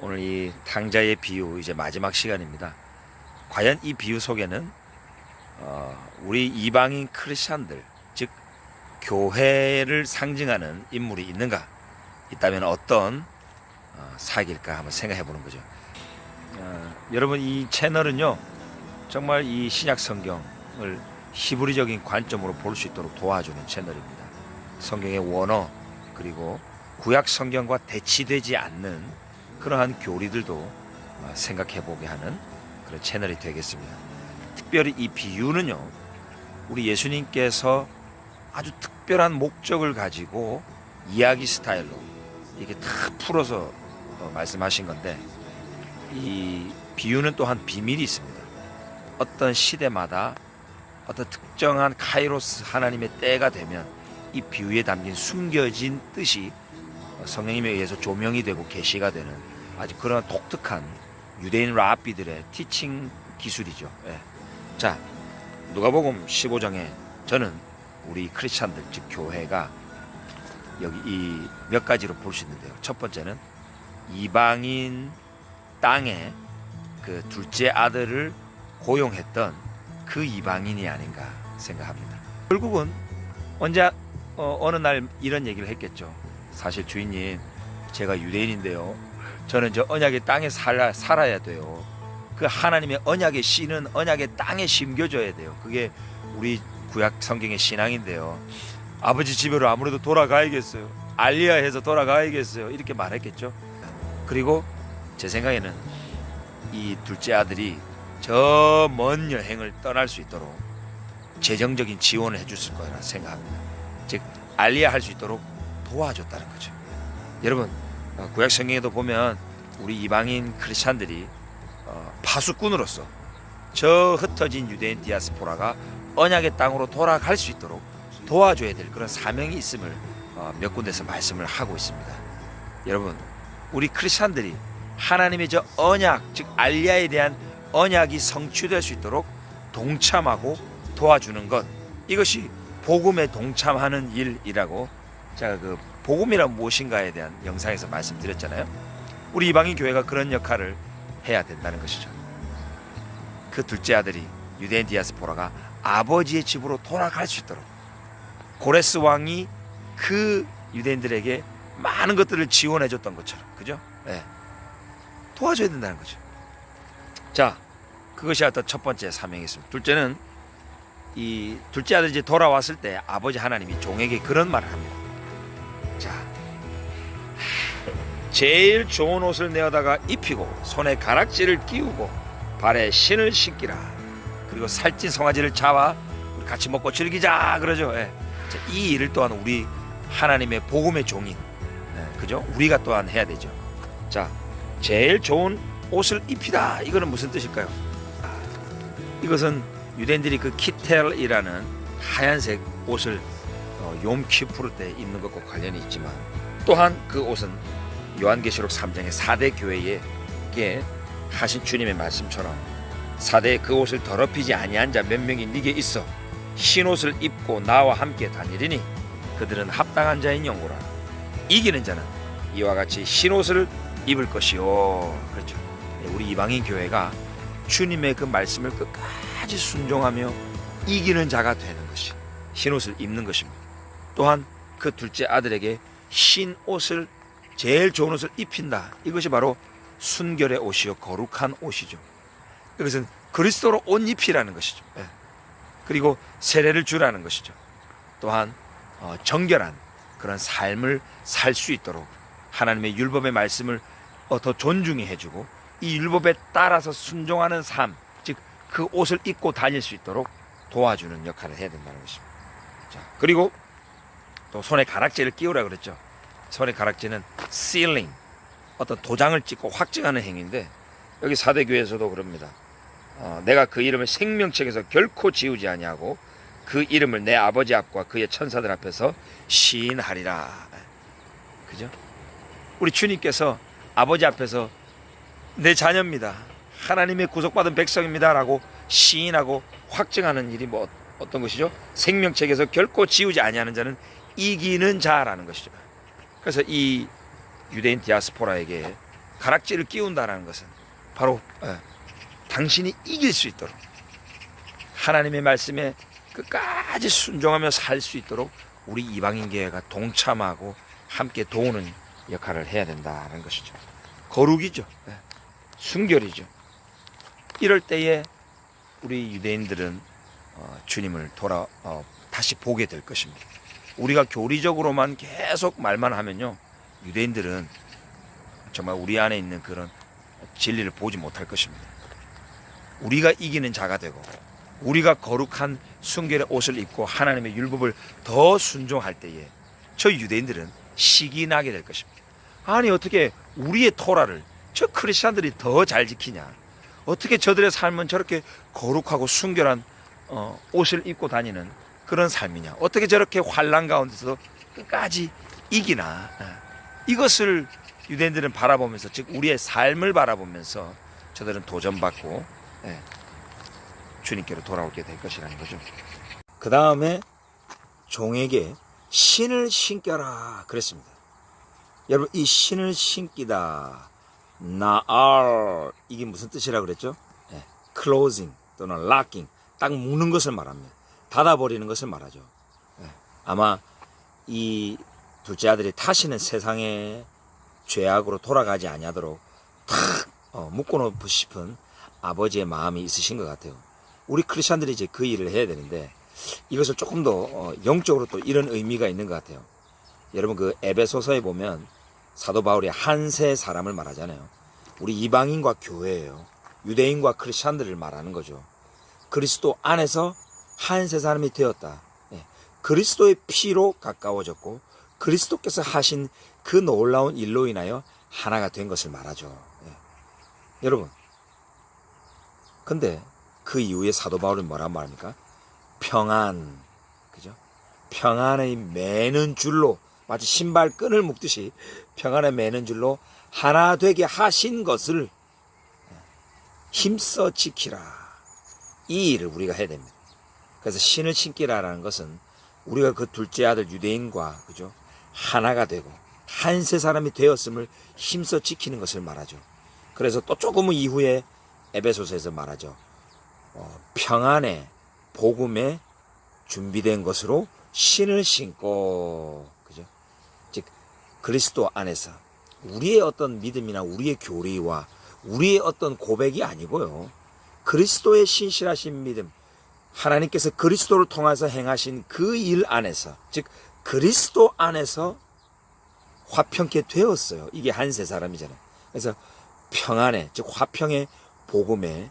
오늘 이 탕자의 비유 이제 마지막 시간입니다. 과연 이 비유 속에는 우리 이방인 크리스천들, 즉 교회를 상징하는 인물이 있는가? 있다면 어떤 사역일까 한번 생각해 보는 거죠. 여러분, 이 채널은요 정말 이 신약 성경을 히브리적인 관점으로 볼 수 있도록 도와주는 채널입니다. 성경의 원어 그리고 구약 성경과 대치되지 않는 그러한 교리들도 생각해 보게 하는 그런 채널이 되겠습니다. 특별히 이 비유는요, 우리 예수님께서 아주 특별한 목적을 가지고 이야기 스타일로 이렇게 다 풀어서 말씀하신 건데, 이 비유는 또한 비밀이 있습니다. 어떤 시대마다 어떤 특정한 카이로스 하나님의 때가 되면 이 비유에 담긴 숨겨진 뜻이 성령님에 의해서 조명이 되고 계시가 되는 아주 그런 독특한 유대인 랍비들의 티칭 기술이죠. 예. 자, 누가복음 15장에 저는 우리 크리스찬들 즉 교회가 여기 이 몇 가지로 볼 수 있는데요. 첫 번째는 이방인 땅에 그 둘째 아들을 고용했던 그 이방인이 아닌가 생각합니다. 결국은 언제 어느 날 이런 얘기를 했겠죠. 사실 주인님, 제가 유대인인데요, 저는 저 언약의 땅에 살아야 돼요. 그 하나님의 언약의 씨는 언약의 땅에 심겨져야 돼요. 그게 우리 구약 성경의 신앙인데요. 아버지 집으로 아무래도 돌아가야겠어요. 알리야해서 돌아가야겠어요. 이렇게 말했겠죠. 그리고 제 생각에는 이 둘째 아들이 저 먼 여행을 떠날 수 있도록 재정적인 지원을 해줬을 거라 생각합니다. 즉 알리야 할 수 있도록 도와줬다는 거죠. 여러분, 구약 성경에도 보면 우리 이방인 크리스찬들이 파수꾼으로서 저 흩어진 유대인 디아스포라가 언약의 땅으로 돌아갈 수 있도록 도와줘야 될 그런 사명이 있음을 몇 군데서 말씀을 하고 있습니다. 여러분, 우리 크리스찬들이 하나님의 저 언약, 즉 알리야에 대한 언약이 성취될 수 있도록 동참하고 도와주는 것, 이것이 복음에 동참하는 일이라고 제가 그 복음이란 무엇인가에 대한 영상에서 말씀드렸잖아요. 우리 이방인 교회가 그런 역할을 해야 된다는 것이죠. 그 둘째 아들이 유대인 디아스포라가 아버지의 집으로 돌아갈 수 있도록 고레스 왕이 그 유대인들에게 많은 것들을 지원해 줬던 것처럼, 그죠? 네. 도와줘야 된다는 거죠. 자, 그것이 어떤 첫 번째 사명이 있습니다. 둘째는 이 둘째 아들이 이제 돌아왔을 때 아버지 하나님이 종에게 그런 말을 합니다. 자, 제일 좋은 옷을 내어다가 입히고 손에 가락지를 끼우고 발에 신을 신기라. 그리고 살찐 송아지를 잡아 같이 먹고 즐기자 그러죠. 예. 자, 이 일을 또한 우리 하나님의 복음의 종인, 그죠? 우리가 또한 해야 되죠. 자, 제일 좋은 옷을 입히다. 이거는 무슨 뜻일까요? 이것은 유대인들이 그 키텔이라는 하얀색 옷을 욤키푸르 때 입는 것과 관련이 있지만, 또한 그 옷은 요한계시록 3장의 4대 교회에게 하신 주님의 말씀처럼 4대 그 옷을 더럽히지 아니한 자 몇 명이 네게 있어 흰 옷을 입고 나와 함께 다니리니 그들은 합당한 자인 영고라. 이기는 자는 이와 같이 흰 옷을 입을 것이요. 그렇죠. 우리 이방인 교회가 주님의 그 말씀을 끝까지 순종하며 이기는 자가 되는 것이 흰 옷을 입는 것입니다. 또한 그 둘째 아들에게 흰 옷을, 제일 좋은 옷을 입힌다. 이것이 바로 순결의 옷이요 거룩한 옷이죠. 이것은 그리스도로 옷 입히라는 것이죠. 그리고 세례를 주라는 것이죠. 또한 정결한 그런 삶을 살 수 있도록 하나님의 율법의 말씀을 더 존중히 해주고 이 율법에 따라서 순종하는 삶, 즉 그 옷을 입고 다닐 수 있도록 도와주는 역할을 해야 된다는 것입니다. 자, 그리고 또 손에 가락지를 끼우라 그랬죠. 손에 가락지는 sealing, 어떤 도장을 찍고 확증하는 행위인데, 여기 사대교회에서도 그럽니다. 내가 그 이름을 생명책에서 결코 지우지 아니하고 그 이름을 내 아버지 앞과 그의 천사들 앞에서 시인하리라. 그죠? 우리 주님께서 아버지 앞에서 내 자녀입니다, 하나님의 구속받은 백성입니다 라고 시인하고 확증하는 일이 뭐 어떤 것이죠? 생명책에서 결코 지우지 아니하는 자는 이기는 자라는 것이죠. 그래서 이 유대인 디아스포라에게 가락지를 끼운다라는 것은 바로 당신이 이길 수 있도록 하나님의 말씀에 끝까지 순종하며 살 수 있도록 우리 이방인교회가 동참하고 함께 도우는 역할을 해야 된다는 것이죠. 거룩이죠. 순결이죠. 이럴 때에 우리 유대인들은 주님을 다시 보게 될 것입니다. 우리가 교리적으로만 계속 말만 하면요, 유대인들은 정말 우리 안에 있는 그런 진리를 보지 못할 것입니다. 우리가 이기는 자가 되고 우리가 거룩한 순결의 옷을 입고 하나님의 율법을 더 순종할 때에 저 유대인들은 식이 나게 될 것입니다. 아니 어떻게 우리의 토라를 저 크리스천들이 더 잘 지키냐, 어떻게 저들의 삶은 저렇게 거룩하고 순결한 옷을 입고 다니는 그런 삶이냐, 어떻게 저렇게 환난 가운데서 끝까지 이기나. 이것을 유대인들은 바라보면서, 즉 우리의 삶을 바라보면서 저들은 도전받고 주님께로 돌아오게 될 것이라는 거죠. 그 다음에 종에게 신을 신겨라 그랬습니다. 여러분, 이 신을 신기다, 나알, 이게 무슨 뜻이라고 그랬죠? closing 또는 locking, 딱 묶는 것을 말합니다. 닫아버리는 것을 말하죠. 아마 이 둘째 아들이 다시는 세상의 죄악으로 돌아가지 아니하도록 탁 묶어놓고 싶은 아버지의 마음이 있으신 것 같아요. 우리 크리스천들이 이제 그 일을 해야 되는데 이것을 조금 더 영적으로 또 이런 의미가 있는 것 같아요. 여러분, 그 에베소서에 보면 사도 바울이 한세 사람을 말하잖아요. 우리 이방인과 교회예요. 유대인과 크리스천들을 말하는 거죠. 그리스도 안에서 한세 사람이 되었다. 그리스도의 피로 가까워졌고 그리스도께서 하신 그 놀라운 일로 인하여 하나가 된 것을 말하죠. 여러분, 근데 그 이후에 사도 바울은 뭐란 말입니까? 평안, 그죠? 평안의 매는 줄로, 마치 신발 끈을 묶듯이 평안의 매는 줄로 하나 되게 하신 것을 힘써 지키라. 이 일을 우리가 해야 됩니다. 그래서 신을 신기라라는 것은 우리가 그 둘째 아들 유대인과, 그죠, 하나가 되고 한세 사람이 되었음을 힘써 지키는 것을 말하죠. 그래서 또 조금 이후에 에베소서에서 말하죠. 평안의 복음에 준비된 것으로 신을 신고, 그죠? 즉 그리스도 안에서 우리의 어떤 믿음이나 우리의 교리와 우리의 어떤 고백이 아니고요, 그리스도의 신실하신 믿음, 하나님께서 그리스도를 통해서 행하신 그 일 안에서, 즉 그리스도 안에서 화평케 되었어요. 이게 한세 사람이잖아요. 그래서 평안의, 즉 화평의 복음에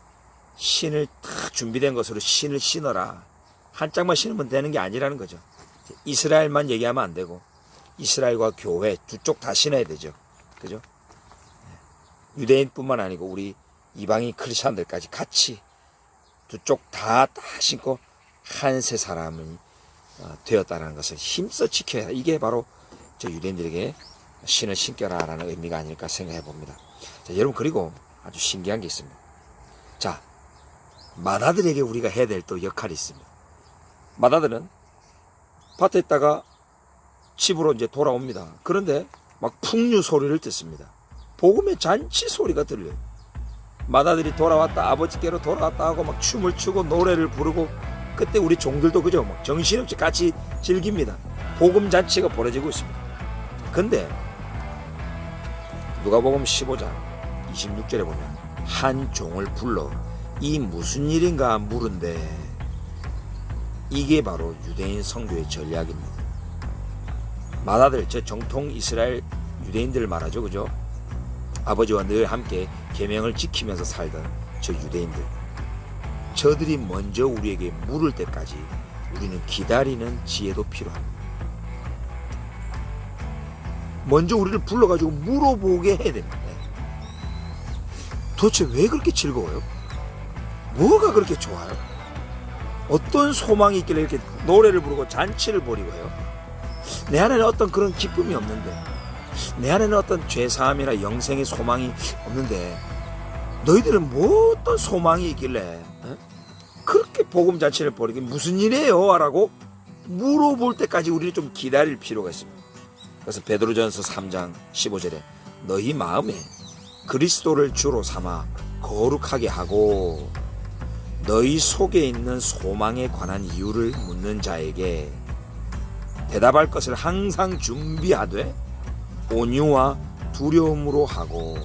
신을 다 준비된 것으로 신을 신어라. 한 짝만 신으면 되는 게 아니라는 거죠. 이스라엘만 얘기하면 안 되고 이스라엘과 교회 두 쪽 다 신어야 되죠. 그죠? 유대인뿐만 아니고 우리 이방인 크리스천들까지 같이 두 쪽 다 신고 한세 사람이 되었다는 것을 힘써 지켜야 해. 이게 바로 저 유대인들에게 신을 신겨라라는 의미가 아닐까 생각해 봅니다. 자, 여러분, 그리고 아주 신기한 게 있습니다. 자, 맏아들에게 우리가 해야 될 또 역할이 있습니다. 맏아들은 밭에 있다가 집으로 이제 돌아옵니다. 그런데 막 풍류 소리를 듣습니다. 복음의 잔치 소리가 들려요. 맏아들이 돌아왔다, 아버지께로 돌아왔다 하고 막 춤을 추고 노래를 부르고, 그때 우리 종들도 그죠, 막 정신없이 같이 즐깁니다. 복음 잔치가 벌어지고 있습니다. 근데 누가복음 15장 26절에 보면 한 종을 불러 이 무슨 일인가 물은데, 이게 바로 유대인 성교의 전략입니다. 맏아들, 저 정통 이스라엘 유대인들을 말하죠, 그죠? 아버지와 늘 함께 계명을 지키면서 살던 저 유대인들, 저들이 먼저 우리에게 물을 때까지 우리는 기다리는 지혜도 필요합니다. 먼저 우리를 불러가지고 물어보게 해야 됩니다. 도대체 왜 그렇게 즐거워요? 뭐가 그렇게 좋아요? 어떤 소망이 있길래 이렇게 노래를 부르고 잔치를 벌이고요? 내 안에는 어떤 그런 기쁨이 없는데, 내 안에는 어떤 죄사함이나 영생의 소망이 없는데, 너희들은 뭐 어떤 소망이 있길래 그렇게 복음 잔치를 벌이게 무슨 일이에요? 라고 물어볼 때까지 우리는 좀 기다릴 필요가 있습니다. 그래서 베드로전서 3장 15절에 너희 마음에 그리스도를 주로 삼아 거룩하게 하고 너희 속에 있는 소망에 관한 이유를 묻는 자에게 대답할 것을 항상 준비하되 온유와 두려움으로 하고.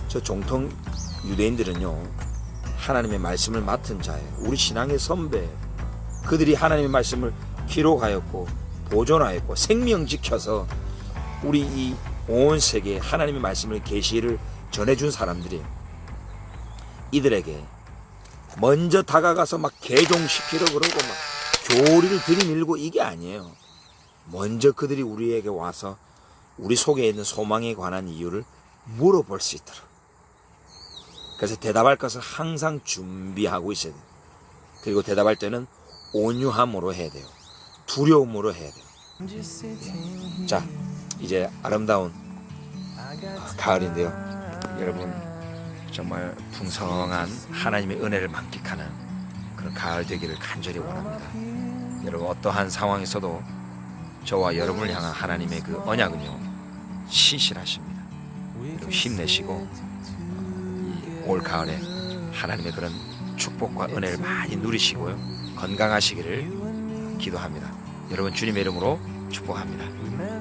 저 정통 유대인들은요, 하나님의 말씀을 맡은 자예요. 우리 신앙의 선배, 그들이 하나님의 말씀을 기록하였고 보존하였고 생명지켜서 우리 이 온 세계에 하나님의 말씀을 계시를 전해준 사람들이, 이들에게 먼저 다가가서 막 개종시키려 그러고 막 교리를 들이밀고 이게 아니에요. 먼저 그들이 우리에게 와서 우리 속에 있는 소망에 관한 이유를 물어볼 수 있도록. 그래서 대답할 것을 항상 준비하고 있어야 돼요. 그리고 대답할 때는 온유함으로 해야 돼요. 두려움으로 해야 돼요. 자, 이제 아름다운 가을인데요. 여러분 정말 풍성한 하나님의 은혜를 만끽하는 그런 가을 되기를 간절히 원합니다. 여러분 어떠한 상황에서도 저와 여러분을 향한 하나님의 그 언약은요, 신실하십니다. 여러분 힘내시고 이 올 가을에 하나님의 그런 축복과 은혜를 많이 누리시고요, 건강하시기를 기도합니다. 여러분 주님의 이름으로 축복합니다.